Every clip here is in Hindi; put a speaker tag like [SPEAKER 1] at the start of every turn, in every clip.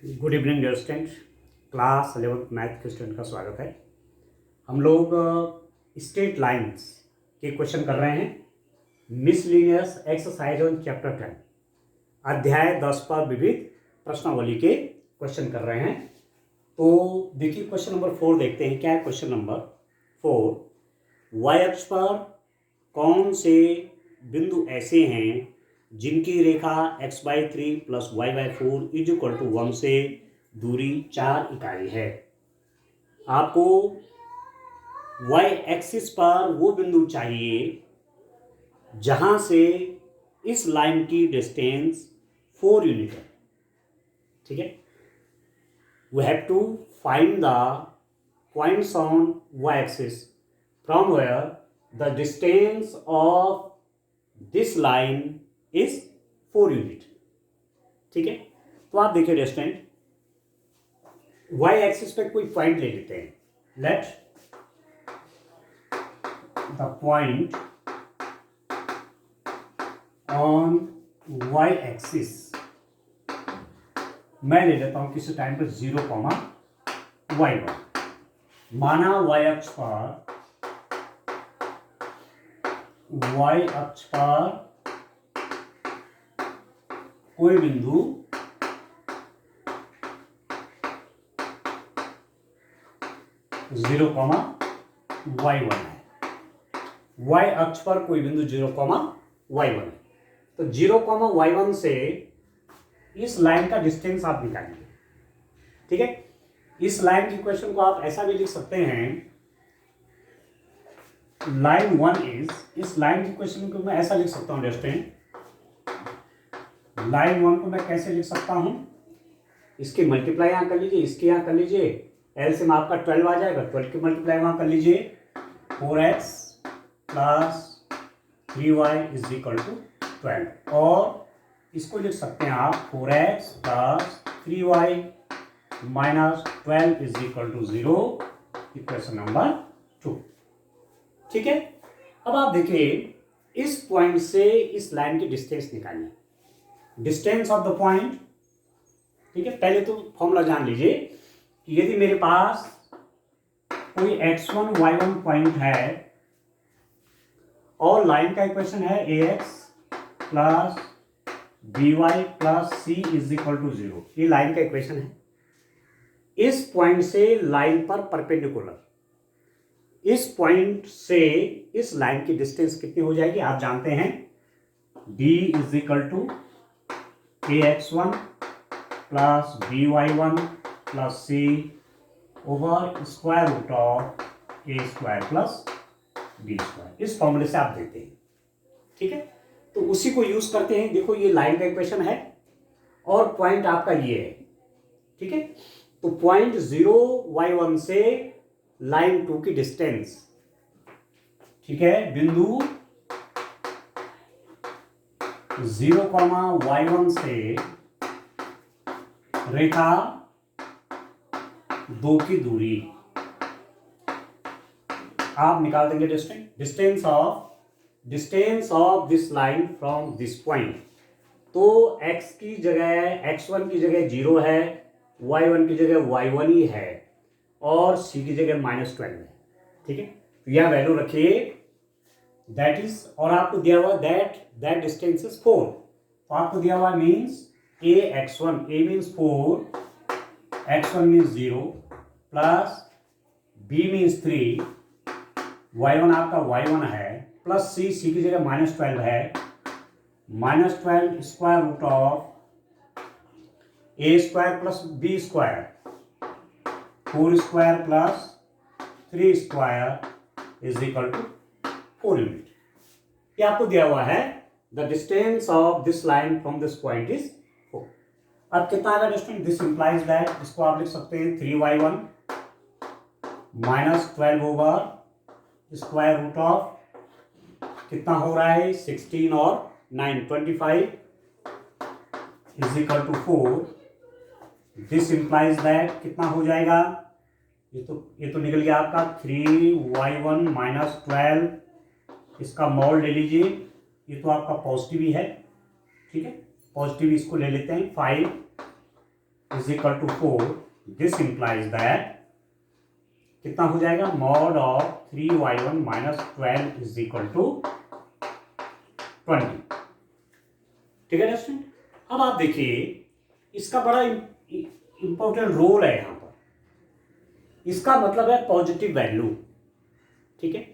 [SPEAKER 1] Good evening dear student. Class 11th math के स्टूडेंट का स्वागत है। हम लोग स्ट्रेट लाइंस के क्वेश्चन कर रहे हैं। मिसलिनियस एक्सरसाइज ऑन चैप्टर 10 अध्याय 10 पर विविध प्रश्नावली के क्वेश्चन कर रहे हैं। तो देखिए क्वेश्चन नंबर 4 देखते हैं। क्या है क्वेश्चन नंबर 4? वाई अक्ष पर कौन से बिंदु ऐसे हैं जिनकी रेखा x/3 + y/4 = 1 से दूरी 4 इकाई है। आपको y एक्सिस पर वो बिंदु चाहिए जहां से इस लाइन की डिस्टेंस 4 यूनिट है। ठीक है, we have to find the points on y axis from where the distance of this line is 4 unit. ठीक है, तो आप देखिए स्टूडेंट, y एक्सिस पे कोई पॉइंट ले लेते हैं। Let the point on y axis मैं ले लेता हूं किसी टाइम पर 0,y1। माना y अक्ष पर कोई बिंदु 0,y1 है। y अक्ष पर कोई बिंदु 0,y1 है। तो 0,y1 से इस लाइन का डिस्टेंस आप निकालिए। ठीक है, इस लाइन की इक्वेशन को आप ऐसा भी लिख सकते हैं। लाइन 1 इज, इस लाइन की इक्वेशन को मैं ऐसा लिख सकता हूं स्टूडेंट। लाइन 1 को मैं कैसे लिख सकता हूं? इसकी मल्टीप्लाई यहां कर लीजिए, इसके यहां कर लीजिए, एलसीएम आपका 12 आ जाएगा। 12 की मल्टीप्लाई वहां कर लीजिए, 4x + 3y = 12। और इसको लिख सकते हैं आप 4x + 3y - 12 = 0, इक्वेशन नंबर 2। ठीक है, अब आप देखिए इस पॉइंट से इस लाइन की डिस्टेंस निकालिए। डिस्टेंस ऑफ द पॉइंट, ठीक है, पहले तो फॉर्मूला जान लीजिए कि यदि मेरे पास कोई x1 y1 पॉइंट है और लाइन का इक्वेशन है ax + by + c = 0, ये लाइन का इक्वेशन है। इस पॉइंट से लाइन पर परपेंडिकुलर, इस पॉइंट से इस लाइन की डिस्टेंस कितनी हो जाएगी आप जानते हैं। d = ax1 + by1 + c / (a² + b²). इस फॉर्मूले से आप देते हैं। ठीक है, तो उसी को यूज करते हैं। देखो ये लाइन का इक्वेशन है और पॉइंट आपका ये है। ठीक है, तो पॉइंट 0y1 से लाइन 2 की डिस्टेंस, ठीक है, बिंदु 0,y1 से रेखा 2 की दूरी आप निकाल देंगे। Distance of this line from this point. तो x की जगह x1 की जगह 0 है, y1 की जगह y1 ही है और c की जगह -12 है। ठीक है, तो यह वैल्यू रखिए, दैट इज, और आपको दिया हुआ दैट डिस्टेंस इज 4। तो आपको दिया हुआ means a means 4, x1 means 0 plus b means 3, y1 आपका y1 है, प्लस c की जगह -12 है, -12 √(a² + b², 4² + 3² = 4 यूनिट। ये आपको दिया हुआ है। The distance of this line from this point is 4। अब कितना आएगा डिस्टेंस? दिस इंप्लाइज दैट, इसको आप लिख सकते हैं 3y1 - 12 ओवर (√ कितना हो रहा है 16 और 9 25 = 4। दिस इंप्लाइज दैट कितना हो जाएगा? ये तो निकल गया आपका 3y1 - 12, इसका मॉड ले लीजिए, ये तो आपका पॉजिटिव ही है। ठीक है, पॉजिटिव इसको ले लेते हैं, 5 is equal to 4, this implies that कितना हो जाएगा, mod of 3y1 minus 12 is equal to 20। ठीक है स्टूडेंट। अब आप देखिए इसका बड़ा इंपॉर्टेंट रोल है यहां पर। इसका मतलब है पॉजिटिव वैल्यू। ठीक है,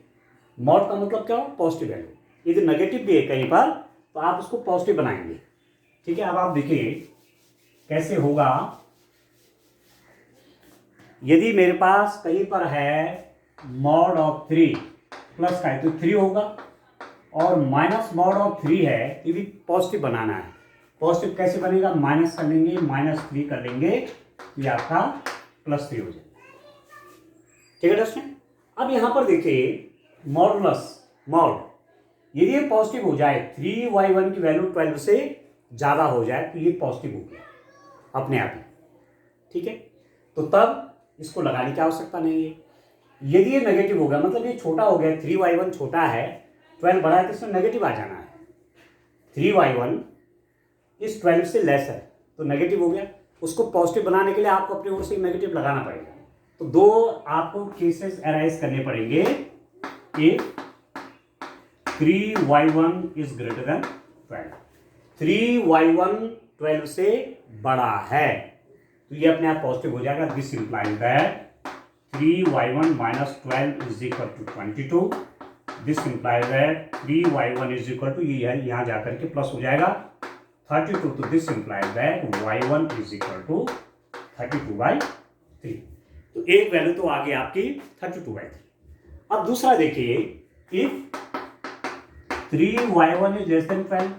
[SPEAKER 1] मॉड का मतलब क्या हो, पॉजिटिव वैल्यू। यदि नेगेटिव भी है कहीं पर तो आप उसको पॉजिटिव बनाएंगे। ठीक है, अब आप देखिए कैसे होगा। यदि मेरे पास कहीं पर है मॉड ऑफ 3 प्लस का है तो 3 होगा, और माइनस मॉड ऑफ 3 है तो भी पॉजिटिव बनाना है। पॉजिटिव कैसे बनेगा, माइनस कर लेंगे, -3 कर लेंगे तो ये आपका +3 हो जाएगा। ठीक है दोस्तों। अब यहां पर देखिए मॉडुलस मॉड, यदि ये पॉजिटिव हो जाए, 3y1 की वैल्यू 12 से ज़्यादा हो जाए तो ये पॉजिटिव हो गया अपने आप ही। ठीक है, तो तब इसको लगाने की आवश्यकता नहीं है। यदि ये नेगेटिव हो गया, मतलब ये छोटा हो गया, 3y1 छोटा है, 12 बड़ा है, तो इसमें नेगेटिव आ जाना है। 3y1 इस 12 से लेस है तो नेगेटिव हो गया। उसको पॉजिटिव बनाने के लिए आपको अपनी ओर से नेगेटिव लगाना पड़ेगा। तो दो आपको केसेस अराइज करने पड़ेंगे। एक 3y1 is greater than 12, 3y1 12 से बड़ा है तो ये अपने आप पॉजिटिव हो जाएगा। This implies that 3y1 minus 12 is equal to 22। This implies that 3y1 is equal to, ये यहां जाकर के प्लस हो जाएगा 32। तो this implies that y1 is equal to 32/3। तो एक वैल्यू तो आ गई आपकी 32/3। अब दूसरा देखिए, if 3y1 is less than 12,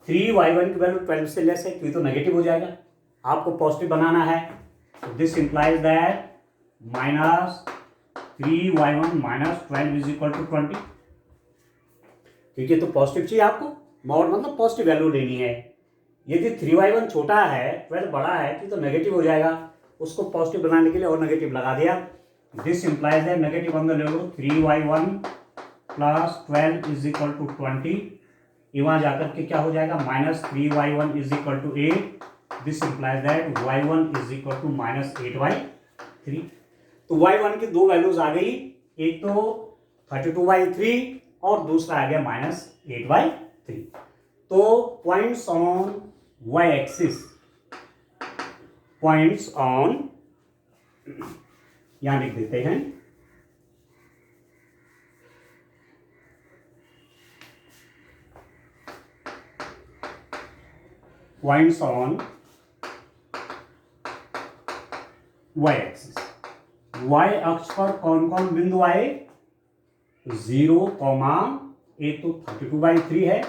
[SPEAKER 1] 3y1 की वैल्यू 12 से लेस है तो ये तो नेगेटिव हो जाएगा, आपको पॉजिटिव बनाना है। तो this implies that -3y1 minus 12 is equal to 20। क्योंकि तो पॉजिटिव चाहिए आपको, मॉड मतलब पॉजिटिव वैल्यू लेनी है। यदि 3y1 छोटा है, 12 बड़ा है तो नेगेटिव हो जाएगा। उसको पॉजिटिव बनाने के लिए और नेगेटिव लगा दिया। दिस इंप्लाइज दैट नेगेटिव अंदर ले लो, 3y1 plus 12 is equal to 20। वहां जाकर के क्या हो जाएगा, -3y1 is equal to 8। This implies that y1 is equal to -8/3। तो y1 की दो वैल्यूज आ गई, एक तो 32/3 और दूसरा आ गया -8/3। तो points on y axis, points on, यहां लिख देते हैं, points on y axis. y अक्ष पर कौन कौन बिंदु आए, 0, एक तो 32/3 है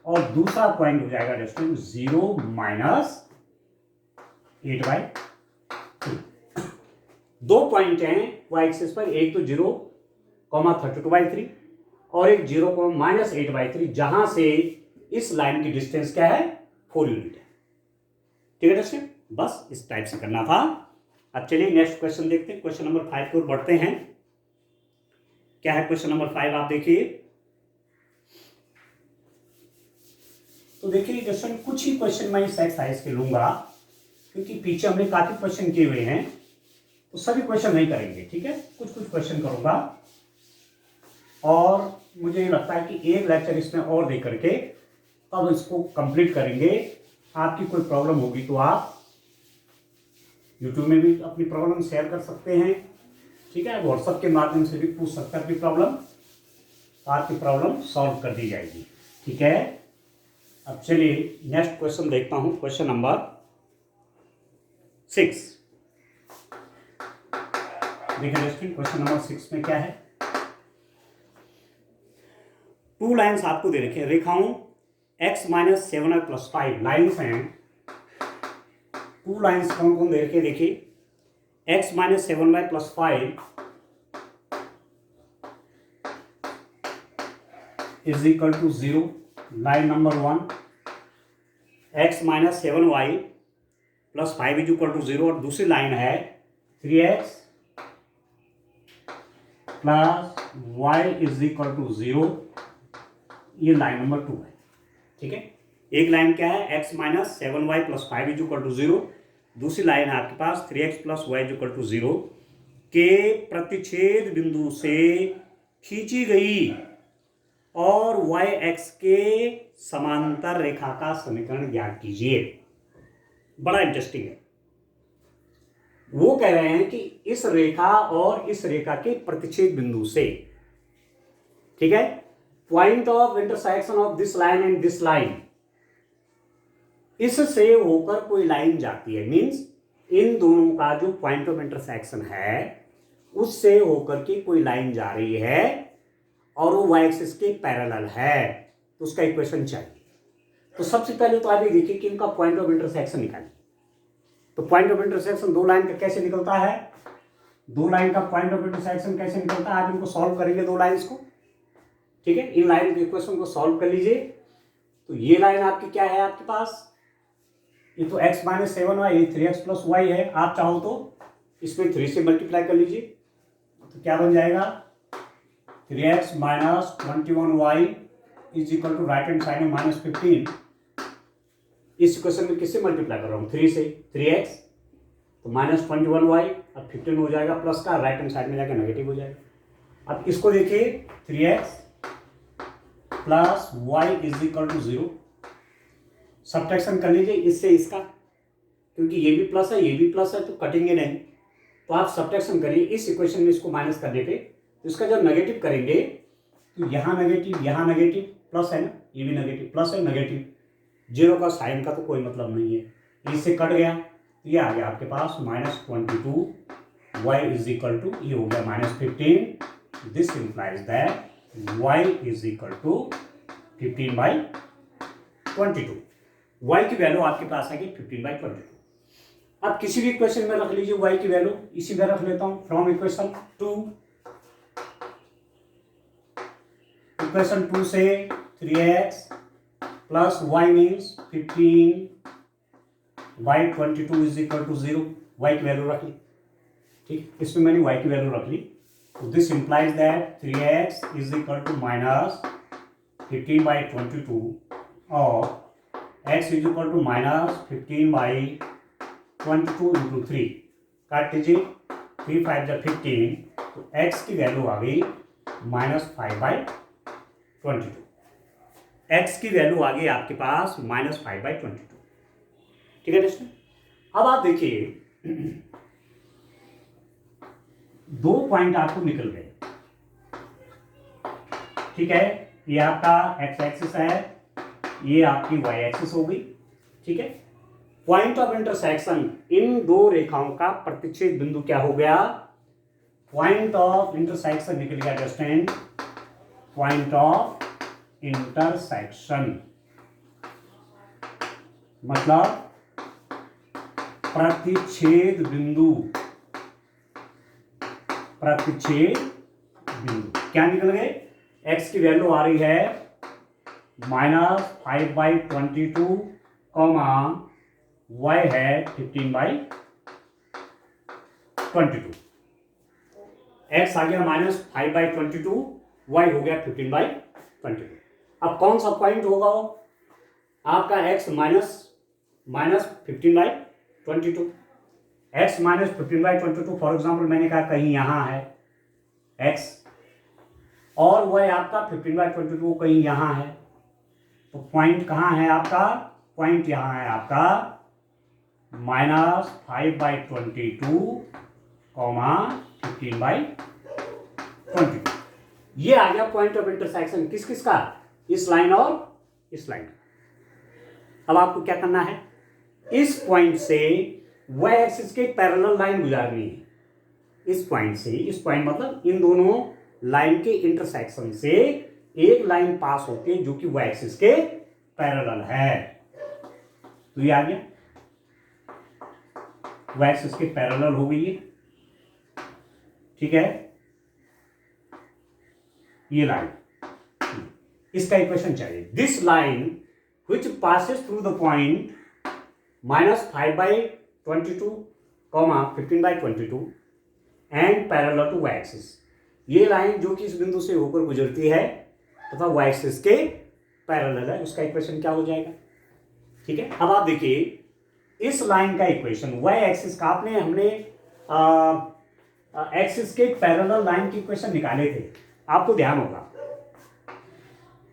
[SPEAKER 1] और दूसरा पॉइंट हो जाएगा डिस्टेंस 0 -8/3। दो पॉइंट हैं y एक्सिस पर, एक तो 0, 32/3 और एक 0, -8/3, जहां से इस लाइन की डिस्टेंस क्या है, 4 यूनिट है। ठीक है दोस्तों, बस इस टाइप से करना था। अब चलिए नेक्स्ट क्वेश्चन देखते हैं, क्वेश्चन नंबर 5 की ओर बढ़ते हैं। क्या है क्वेश्चन नंबर 5, आप देखिए। तो देखिए क्वेश्चन, कुछ ही क्वेश्चन मैं इस एक्सरसाइज के लूंगा क्योंकि पीछे हमने काफी क्वेश्चन किए हुए हैं, तो सभी क्वेश्चन नहीं करेंगे। ठीक है, कुछ कुछ क्वेश्चन करूंगा और मुझे लगता है कि एक लेक्चर इसमें और दे करके तब इसको कंप्लीट करेंगे। आपकी कोई प्रॉब्लम होगी तो आप यूट्यूब में भी अपनी प्रॉब्लम शेयर कर सकते हैं। ठीक है, व्हाट्सएप के माध्यम से भी पूछ सकते हैं अपनी प्रॉब्लम, तो आपकी प्रॉब्लम सॉल्व कर दी जाएगी। ठीक है, अब चलिए नेक्स्ट क्वेश्चन देखता हूं, क्वेश्चन नंबर 6। देखिए क्वेश्चन नंबर 6 में क्या है, 2 लाइन्स आपको दे रखे हैं, रेखाओं x - 7y + 5 लाइन्स हैं। 2 लाइन्स कौन कौन दे रखे, देखिए x - 7y + 5 is equal to 0, line number 1। x - 7y + 5 is equal to 0, और दूसरी लाइन है 3x + y is equal to 0, ये लाइन नंबर 2 है। ठीक है, एक लाइन क्या है, x minus 7y plus 5 is equal to 0। दूसरी लाइन है आपके पास 3x plus y is equal to 0 के प्रतिच्छेद बिंदु से खींची गई और y x के समांतर रेखा का समीकरण ज्ञात कीजिए। बड़ा इंटरेस्टिंग है। वो कह रहे हैं कि इस रेखा और इस रेखा के प्रतिच्छेद बिंदु से, ठीक है, point of intersection of this line and this line, इससे होकर कोई लाइन जाती है, मींस इन दोनों का जो पॉइंट ऑफ इंटरसेक्शन है उससे होकर के कोई लाइन जा रही है और वो वाई एक्सिस के पैरेलल है, तो उसका इक्वेशन चाहिए। तो सबसे पहले तो आप ये देखिए कि इनका पॉइंट ऑफ इंटरसेक्शन निकालिए। तो पॉइंट ऑफ इंटरसेक्शन दो लाइन का कैसे निकलता है, दो लाइन का पॉइंट ऑफ इंटरसेक्शन कैसे निकलता है, आप इनको सॉल्व करेंगे दो लाइंस को, ठीक है। इन लाइन के इक्वेशन को सॉल्व कर लीजिए। तो ये लाइन आपकी क्या है, आपके पास ये तो x माइनस 7y, ये 3x प्लस वाई है। आप चाहो तो इसमें 3 से मल्टीप्लाई कर लीजिए, तो क्या बन जाएगा 3x minus 21y is equal to right hand side में माइनस 15। इस इक्वेशन में किससे मल्टीप्लाई कर रहा हूँ, 3 से, 3x तो माइनस 21y, अब 15 हो जाएगा प्लस का, राइट हैंड साइड में जाकर नेगेटिव हो जाएगा। अब इसको देखिए 3x plus y is equal to 0, subtraction कर लीजिए इससे इसका, क्योंकि ये भी प्लस है ये भी प्लस है तो कटेंगे नहीं, तो आप सब्ट्रैक्शन करिए इस इक्वेशन में इसको माइनस करने पे। तो इसका जब नेगेटिव करेंगे तो यहाँ नेगेटिव प्लस है ना, ये भी नेगेटिव प्लस है नेगेटिव, जीरो का साइन का तो कोई मतलब नहीं है, इससे कट गया तो ये आ गया आपके पास minus 22 Y is equal to, ये हो गया minus 15। This implies that Y is equal to 15/22। Y की वैल्यू आपके पास आएगी 15/22। अब किसी भी इक्वेशन में रख लीजिए वाई की वैल्यू, इसी में रख लेता हूं फ्रॉम इक्वेशन 2। इक्वेशन 2 से 3x plus y means 15/22 is equal to 0, y की वैल्यू रख ली, ठीक, इसमें मैंने वाई की वैल्यू रख ली। तो this implies that 3x is equal to minus 15/22 और x is equal to minus 15/22 into 3, काट लीजिए 3 5 जब 15, तो x की वैल्यू आ गई माइनस 5/22। x की वैल्यू आ गई आपके पास माइनस 5/22, ठीक है दोस्तों। अब आप देखिए दो पॉइंट आपको निकल गए, ठीक है, ये आपका x एक्सिस है, ये आपकी y एक्सिस हो गई, ठीक है। पॉइंट ऑफ इंटरसेक्शन इन दो रेखाओं का प्रतिच्छेद बिंदु क्या हो गया, पॉइंट ऑफ इंटरसेक्शन निकल गया दोस्तों, पॉइंट ऑफ इंटरसेक्शन मतलब प्रतिच्छेद बिंदु, क्या निकल गए, x की वैल्यू आ रही है माइनस 5/22 कॉमा y है 15/22। x आ गया माइनस 5/22, y हो गया 15/22। अब कौन सा पॉइंट होगा वो आपका x minus 15/22, x minus 15/22 for example मैंने कहा कहीं यहां है x और वह आपका 15/22 कहीं यहां है, तो पॉइंट कहां है आपका, पॉइंट यहां है आपका माइनस 5/22 कॉमा 15/22। ये आ गया पॉइंट ऑफ इंटरसेक्शन किस किस का, इस लाइन और इस लाइन का। अब आपको क्या करना है, इस पॉइंट से y एक्सिस के पैरेलल लाइन गुजारनी है, इस पॉइंट से, इस पॉइंट मतलब इन दोनों लाइन के इंटरसेक्शन से एक लाइन पास होती है जो कि y एक्सिस के पैरेलल है, तो ये आ गया y एक्सिस के पैरेलल हो गई है, ठीक है, ये लाइन, इसका इक्वेशन चाहिए। This line which passes through the point minus 5/22 comma 15/22 and parallel to y axis, ये लाइन जो कि इस बिंदु से होकर गुजरती है तथा y एक्सिस के पैरेलल है, उसका इक्वेशन क्या हो जाएगा, ठीक है। अब आप देखिए इस लाइन का इक्वेशन वाई एक्सिस का हमने एक्सिस के पैरेलल लाइन के इक्वेशन निकाले थे, आपको ध्यान होगा।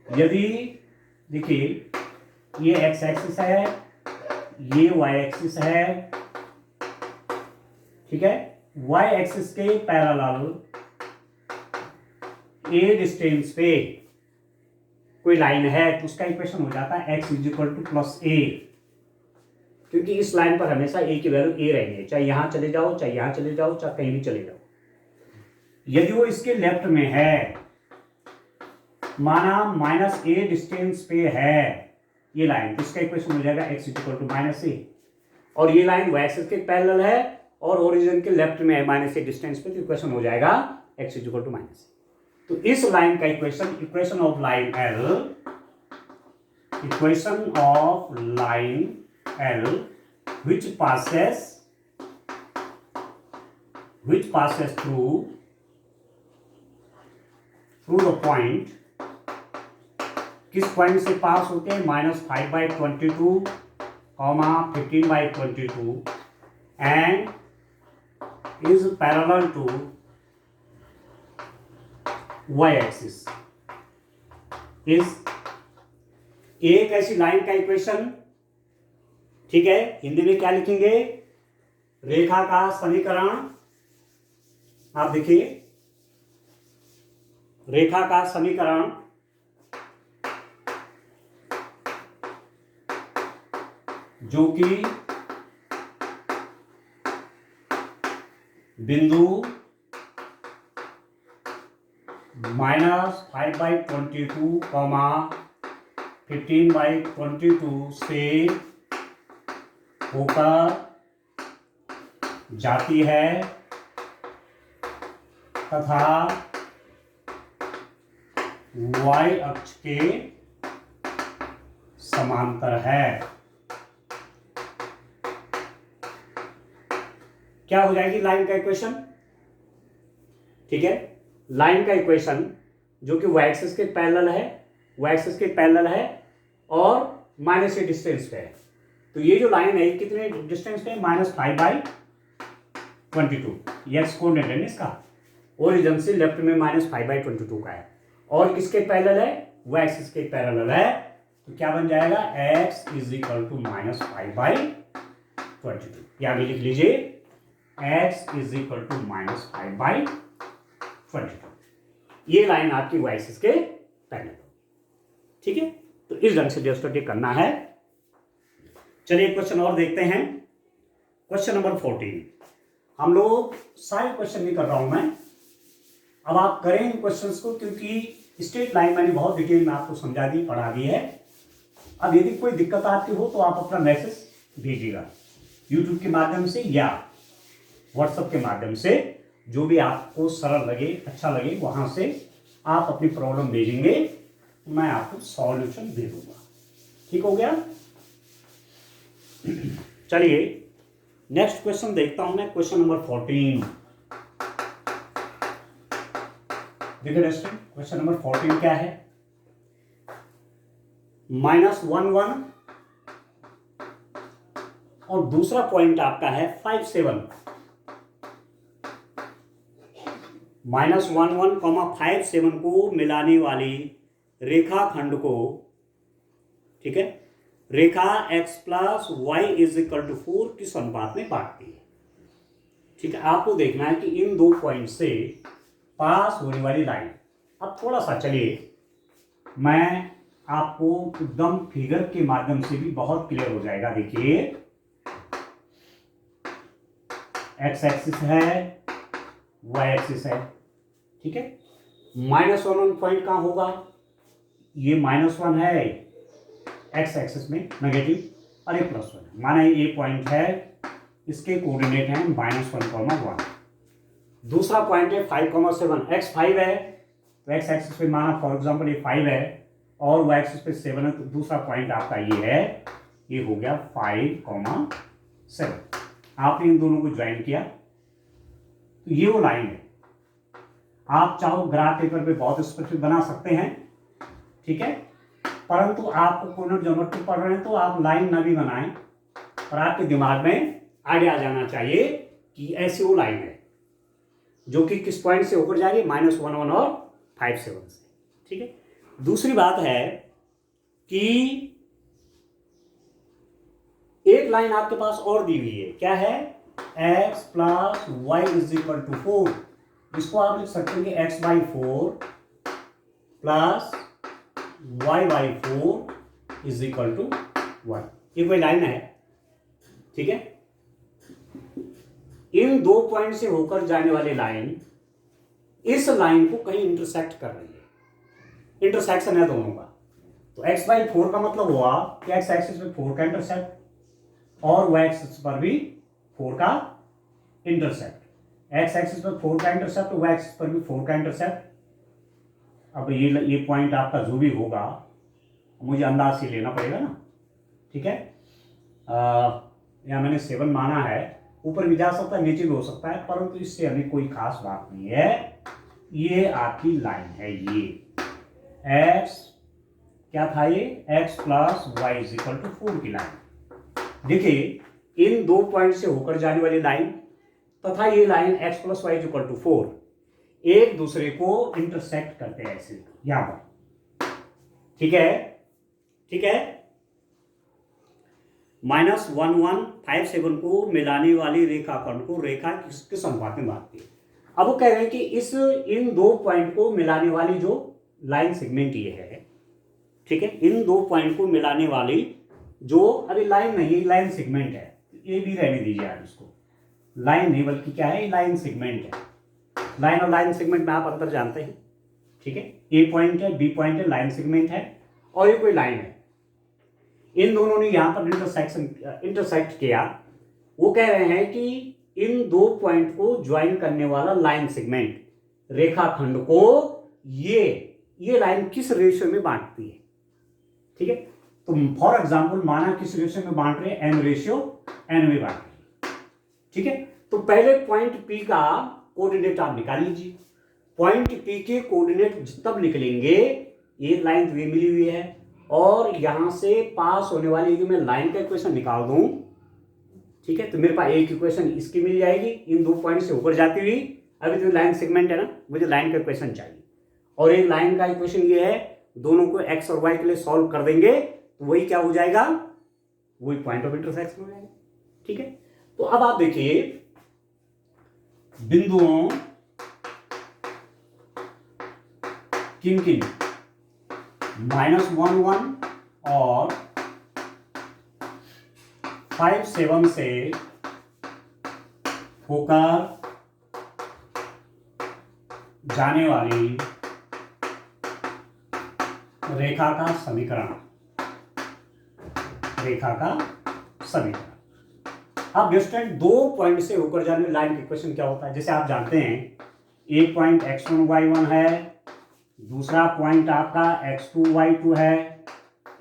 [SPEAKER 1] यदि देखिए ये एक्स एक्सिस है, ये वाई एक्सिस है, ठीक है। वाई एक्सिस के पैरेलल ए डिस्टेंस पे कोई लाइन है तो उसका इक्वेशन हो जाता है X is equal to plus A, क्योंकि इस लाइन पर हमेशा ए की वैल्यू ए रहेंगे, चाहे यहां चले जाओ, चाहे यहां चले जाओ, चाहे कहीं भी चले जाओ। यदि वो इसके लेफ्ट में है, माना माइनस ए डिस्टेंस पे है ये लाइन, तो इसका इक्वेशन हो जाएगा X is equal to minus A. और ये लाइन वाई एक्सिस के पैरेलल है और ओरिजिन के लेफ्ट में है माइनस ए डिस्टेंस पे, तो इक्वेशन हो जाएगा X is equal to minus A. तो इस लाइन का equation of line L, equation of line L which passes through the point, किस पॉइंट से पास होते हैं, -5/22, 15/22 and is parallel to y axis, is एक ऐसी लाइन का इक्वेशन, ठीक है। हिंदी में क्या लिखेंगे, रेखा का समीकरण। आप देखिए रेखा का समीकरण जो कि बिंदु -5/22, 15/22 से होकर जाती है तथा y अक्ष के समांतर है। क्या हो जाएगी लाइन का इक्वेशन, ठीक है। लाइन का इक्वेशन जो कि y एक्सिस के पैरेलल है और माइनस ए डिस्टेंस पे है। तो ये जो लाइन है कितने डिस्टेंस पे, -5/22, ये एक्स कोऑर्डिनेट है इसका, ओरिजिन से लेफ्ट में -5/22 का है और किसके पैरेलल है, वाई एक्सिस के पैरेलल है। तो क्या बन जाएगा, एक्स इज इक्वल टू -5/22। यहां भी लिख लीजिए एक्स इज इक्वल टू -5/22। ये लाइन आपकी वाई एक्सिस के पैरेलल, ठीक है। तो इस ढंग से स्टडी करना है। चलिए क्वेश्चन और देखते हैं। Question number 14। हम लोग सारे क्वेश्चन नहीं कर रहा हूं मैं, अब आप करें इन क्वेश्चंस को, क्योंकि स्ट्रेट लाइन मैंने बहुत डिटेल में आपको समझा दी, पढ़ा दी है। अब यदि कोई दिक्कत आती हो तो आप अपना मैसेज भेजिएगा यूट्यूब के माध्यम से या व्हाट्सएप के माध्यम से, जो भी आपको सरल लगे, अच्छा लगे, वहां से आप अपनी प्रॉब्लम भेजेंगे, मैं आपको सॉल्यूशन दे दूंगा। ठीक हो गया। चलिए नेक्स्ट क्वेश्चन देखता हूं मैं, क्वेश्चन नंबर 14। देखिए स्टूडेंट, क्वेश्चन नंबर 14 क्या है, -11 और दूसरा पॉइंट आपका है 57। -11, 57 को मिलाने वाली रेखाखंड को, ठीक है, रेखा x + y = 4 किस अनुपात में बांटती है। ठीक है, आपको देखना है कि इन दो पॉइंट से पास होने वाली लाइन। अब थोड़ा सा चलिए मैं आपको एकदम फिगर के माध्यम से भी बहुत क्लियर हो जाएगा। देखिए x एक्सिस है, y एक्सिस है, ठीक है। -1 पॉइंट कहाँ होगा, ये -1 है x एक्सिस में नेगेटिव, और ये +1 है। माना ये पॉइंट है, इसके कोऑर्डिनेट हैं -1, 1। दूसरा पॉइंट है 5,7, x 5 है तो x एक्सिस पे माना फॉर एग्जांपल ये 5 है और y एक्सिस पे 7 है, तो दूसरा पॉइंट आपका ये है, ये हो गया 5,7। आपने इन दोनों को ज्वाइन किया तो ये वो लाइन है। आप चाहो ग्राफ पेपर पे बहुत स्पष्ट बना सकते हैं, ठीक है। परंतु आपको कोऑर्डिनेट ज्योमेट्री पढ़ रहे हैं तो आप लाइन ना भी बनाएं, और आपके दिमाग में आइडिया आ जाना चाहिए कि ऐसी वो लाइन है जो कि किस पॉइंट से होकर जा रही है, -1 1 और 5 7 से। ठीक है। दूसरी बात है कि एक लाइन आपके पास और दी हुई है, क्या है, x plus y is equal to 4। इसको आप लिख सकते हैं कि x/4 plus y/4 is equal to 1। ये कोई लाइन है, ठीक है। इन दो पॉइंट से होकर जाने वाली लाइन इस लाइन को कहीं इंटरसेक्ट कर रही है, इंटरसेक्शन है दोनों का। तो x/4 का मतलब हुआ कि x एक्सिस पे 4 का इंटरसेप्ट और y एक्सिस पर भी 4 का इंटरसेप्ट, x एक्सिस पर 4 का इंटरसेप्ट, y एक्सिस पर भी 4 का इंटरसेप्ट। अब ये पॉइंट आपका जो भी होगा मुझे अंदाज से लेना पड़ेगा ना, ठीक है। यहाँ मैंने 7 माना है, ऊपर भी जा सकता है नीचे भी हो सकता है, परंतु इससे हमें कोई खास बात नहीं है। ये आपकी लाइन है, ये x क्या था, ये x plus y is equal to 4 की लाइन। देखिए इन दो पॉइंट से होकर जाने वाली लाइन तथा ये line x plus y is equal to 4 एक दूसरे को इंटरसेक्ट करते हैं ऐसे यहां पर, ठीक है, ठीक है। -1 1 5 7 को मिलाने वाली रेखाखंड को रेखा किस अनुपात में बांटती है। अब वो कह रहे हैं कि इन दो पॉइंट को मिलाने वाली जो लाइन सेगमेंट ये है, ठीक है, इन दो पॉइंट को मिलाने वाली जो, अभी लाइन नहीं, लाइन सेगमेंट है, ये भी रहने दीजिए आप इसको, लाइन नहीं बल्कि क्या है, लाइन सेगमेंट है। लाइन और लाइन सेगमेंट में आप अंतर जानते हैं, ठीक है। ए पॉइंट है, बी पॉइंट है, लाइन सेगमेंट है, और ये कोई लाइन है। इन दोनों ने यहां पर इंटरसेक्ट किया। वो कह रहे हैं कि इन दो पॉइंट को ज्वाइन करने वाला लाइन सेगमेंट रेखाखंड को ये लाइन किस रेशियो में बांटती है, ठीक है। तो फॉर एग्जांपल माना किस रेशियो में बांट रहे हैं, n रेशियो n में बांट रहे हैं, ठीक है। तो पहले पॉइंट P का कोऑर्डिनेट आप निकाल लीजिए। पॉइंट P के कोऑर्डिनेट तब लिख लेंगे, ये लाइन तो ये मिली हुई है, और यहां से पास होने वाली यदि मैं लाइन का इक्वेशन निकाल दूं, ठीक है, तो मेरे पास एक इक्वेशन इसकी मिल जाएगी इन दो पॉइंट से ऊपर जाती हुई। अभी तो लाइन सेगमेंट है ना, मुझे लाइन का इक्वेशन चाहिए, और एक लाइन का इक्वेशन ये है, दोनों को x और y के लिए सॉल्व कर देंगे तो वही क्या हो जाएगा, वही पॉइंट ऑफ इंटरसेक्शन हो जाएगा, ठीक है। तो अब आप देखिए बिंदुओं किन किन, -1 1 और 5 7 से होकर जाने वाली रेखा का समीकरण, रेखा का समीकरण। अब डिस्टेंट दो पॉइंट से होकर जाने लाइन का इक्वेशन क्या होता है, जैसे आप जानते हैं एक पॉइंट x1 y1 है, दूसरा पॉइंट आपका x2 y2 है।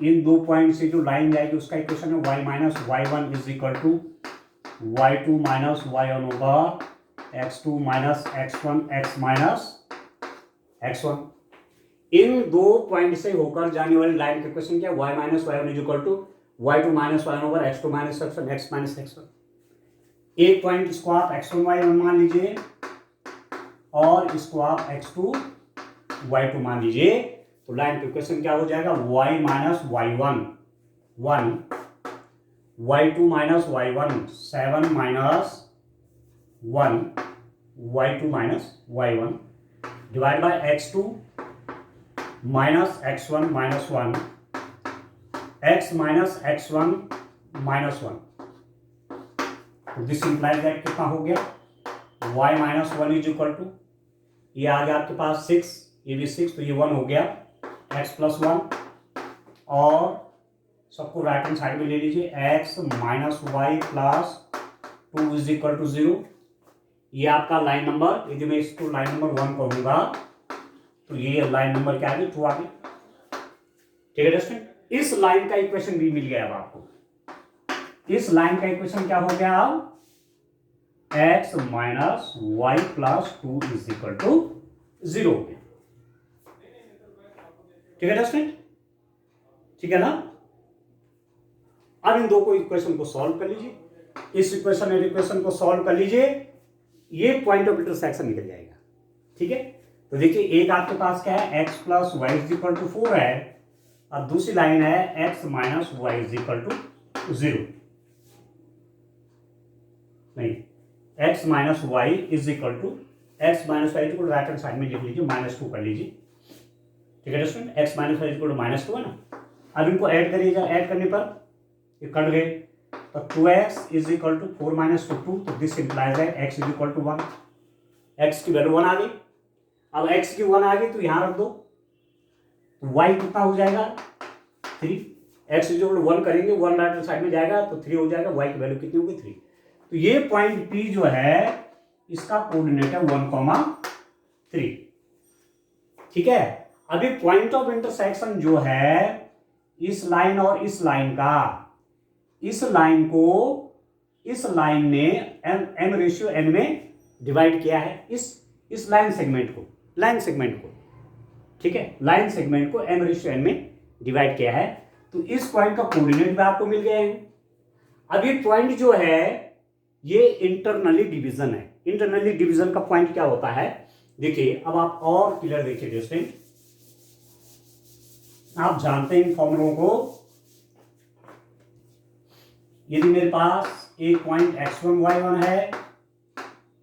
[SPEAKER 1] इन दो पॉइंट से जो लाइन जाएगी उसका इक्वेशन है y minus y1 is equal to y2 minus y1 over x2 minus x1 x minus x1। इन दो पॉइंट से होकर जाने वाली लाइन का इक्वेशन क्या है, y minus y1 is equal to y2 minus y1 over x2 minus x1 x minus x1। एक पॉइंट इसको आप x1 y1 मान लीजिए और इसको आप x2 y2 मान लीजिए, तो लाइन का इक्वेशन क्या हो जाएगा, y minus y1 1, y2 minus y1 7 minus 1, y2 minus y1 divide by x2 minus x1 minus 1, x minus x1 minus 1। This implies that कितना हो गया, y minus 1 is equal to, ये आ गया आपके पास 6, ये भी 6, तो ये 1 हो गया, x प्लस 1, और सबको राइट हैंड साइड में ले लीजिए, x minus y plus 2 is equal to 0। ये आपका लाइन नंबर, यदि मैं इसको लाइन नंबर 1 कहूंगा तो ये लाइन नंबर क्या आ गया, 2 आ गया, ठीक है दोस्तों। इस लाइन का इक्वेशन भी मिल गया अब आपको। इस लाइन का इक्वेशन क्या हो गया, अब x minus y plus 2 is equal to 0 हो गया, ठीक है दोस्तों। ठीक है ना। अब इन दो को इक्वेशन को सॉल्व कर लीजिए, इस इक्वेशन और इक्वेशन को सॉल्व कर लीजिए, ये पॉइंट ऑफ इंटरसेक्शन निकल जाएगा। ठीक है, तो देखिए एक आपके पास क्या है, x plus y is equal to 4 है, और दूसरी लाइन है x minus y is equal to 0, नहीं x minus y is equal to right hand side में लिख लीजिए, -2 कर लीजिए। ठीक है student, x minus y is equal to -2 है ना। अब इनको ऐड करिएगा, ऐड करने पर ये कट गए, तो 2x is equal to 4 minus 2, तो दिस इंप्लाइज है x is equal to 1, x की वैल्यू 1 आ गई। अब x की 1 आ गई तो यहां रख दो, तो y कितना हो जाएगा 3, x इज इक्वल टू 1 करेंगे, 1 राइट साइड में जाएगा तो 3 हो जाएगा, y की वैल्यू कितनी होगी 3। तो ये पॉइंट P जो है इसका कोऑर्डिनेट है 1,3। ठीक है, अभी पॉइंट ऑफ इंटरसेक्शन जो है इस लाइन और इस लाइन का, इस लाइन को इस लाइन ने m रेशियो n में डिवाइड किया है, इस लाइन सेगमेंट को, ठीक है, लाइन सेगमेंट को m रेशियो n में डिवाइड किया है। तो इस पॉइंट का कोऑर्डिनेट भी आपको मिल गए हैं। अब ये पॉइंट जो है ये इंटरनली डिवीजन है। इंटरनली डिवीजन का पॉइंट क्या होता है, देखिए अब आप और क्लियर देखिए स्टूडेंट, आप जानते हैं इन फॉर्मूलों को। यदि मेरे पास एक पॉइंट x1 y1 है,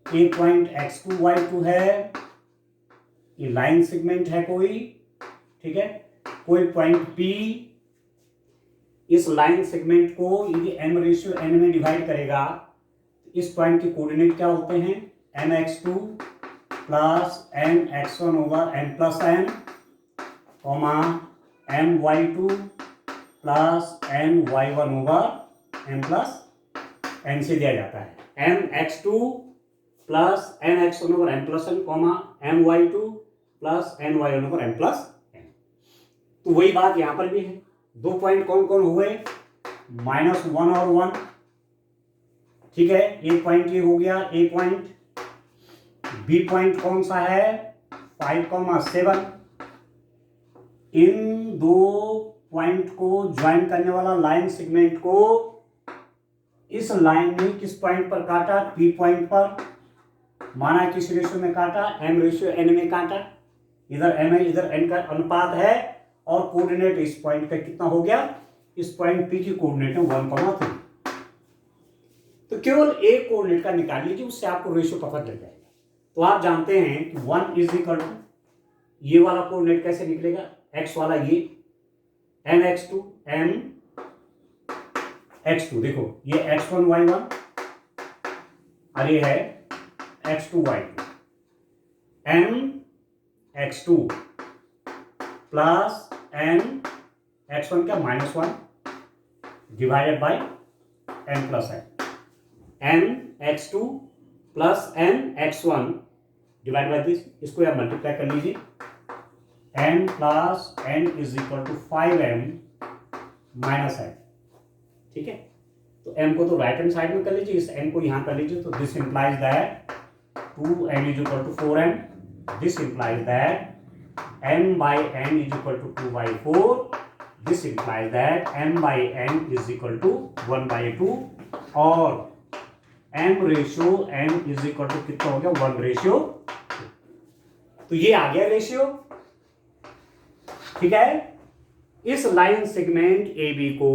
[SPEAKER 1] एक पॉइंट x2 y2 है, ये लाइन सेगमेंट है कोई, ठीक है, कोई पॉइंट P इस लाइन सेगमेंट को यदि m रेशियो n में डिवाइड करेगा, इस पॉइंट के कोऑर्डिनेट क्या होते हैं, mx2 plus mx1 over m plus n, my2 plus my1 over m plus n से दिया जाता है, mx2 plus mx1 over m plus n, my2 plus my1 over m plus n। तो वही बात यहां पर भी है। दो पॉइंट कौन कौन हुए, -1 और 1, ठीक है, एक पॉइंट ये हो गया, एक पॉइंट बी पॉइंट कौन सा है 5,7। इन दो पॉइंट को ज्वाइन करने वाला लाइन सेगमेंट को इस लाइन ने किस पॉइंट पर काटा, पी पॉइंट पर, माना किस रेशियो में काटा, m रेशियो n में काटा, इधर m है इधर n का अनुपात है, और कोऑर्डिनेट इस पॉइंट का कितना हो गया, इस पॉइंट P की कोऑर्डिनेट है 1,3। तो केवल एक कोऑर्डिनेट का निकाल लीजिए, उससे आपको रेशियो पता चल जाएगा। तो आप जानते हैं कि 1 इज इक्वल टू, ये वाला कोऑर्डिनेट कैसे निकलेगा, x वाला ये mx2 mx2, देखो ये x1 y1 और ये है x2 y2, mx2 plus mx1 क्या -1 divided by m plus n, mx2 plus mx1 divide by this, इसको आप मल्टीप्लाई कर लीजिए, n plus n is equal to 5m minus n। ठीक है, तो m को तो राइट हैंड साइड में कर लीजिए, इस n को यहां कर लीजिए, तो this implies that 2n is equal to 4m, this implies that m by n is equal to 2/4, this implies that m by n is equal to 1/2, और m ratio n is equal to कितना हो गया 1/2। तो ये आ गया रेशियो। ठीक है, इस लाइन सेगमेंट AB को,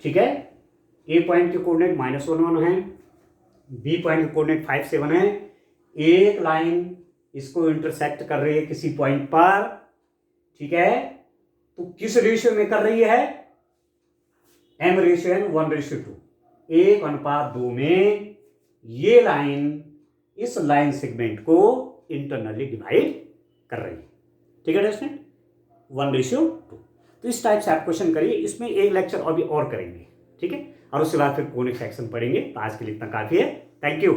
[SPEAKER 1] ठीक है, A पॉइंट के कोऑर्डिनेट -1 है, B पॉइंट के कोऑर्डिनेट 5 7 है, एक लाइन इसको इंटरसेक्ट कर रही है किसी पॉइंट पर, ठीक है, तो किस रेशियो में कर रही है, m रेशियो n 1/2, 1:2 में ये लाइन इस लाइन सेगमेंट को इंटरनली डिवाइड कर रही है। ठीक है स्टूडेंट, 1/2। तो इस टाइप से आप क्वेश्चन करिए, इसमें एक लेक्चर अभी और करेंगे, ठीक है, और उसके बाद फिर कोनिक सेक्शन पढ़ेंगे। तो आज के लिए इतना काफी है, थैंक यू।